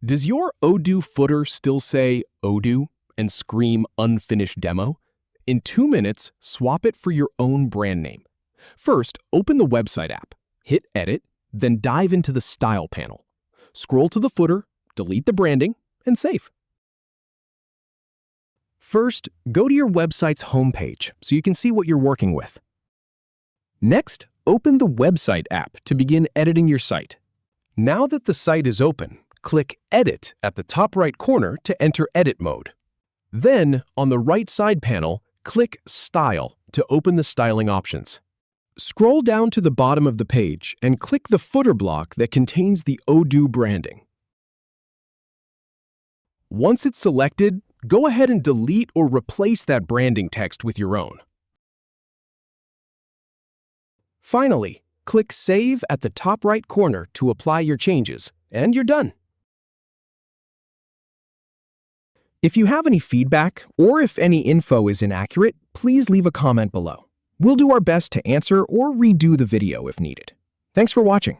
Does your Odoo footer still say Odoo and scream unfinished demo? In 2 minutes, swap it for your own brand name. First, open the website app, hit Edit, then dive into the Style panel. Scroll to the footer, delete the branding, and save. First, go to your website's homepage so you can see what you're working with. Next, open the website app to begin editing your site. Now that the site is open, click Edit at the top right corner to enter edit mode. Then, on the right side panel, click Style to open the styling options. Scroll down to the bottom of the page and click the footer block that contains the Odoo branding. Once it's selected, go ahead and delete or replace that branding text with your own. Finally, click Save at the top right corner to apply your changes, and you're done. If you have any feedback, or if any info is inaccurate, please leave a comment below. We'll do our best to answer or redo the video if needed. Thanks for watching.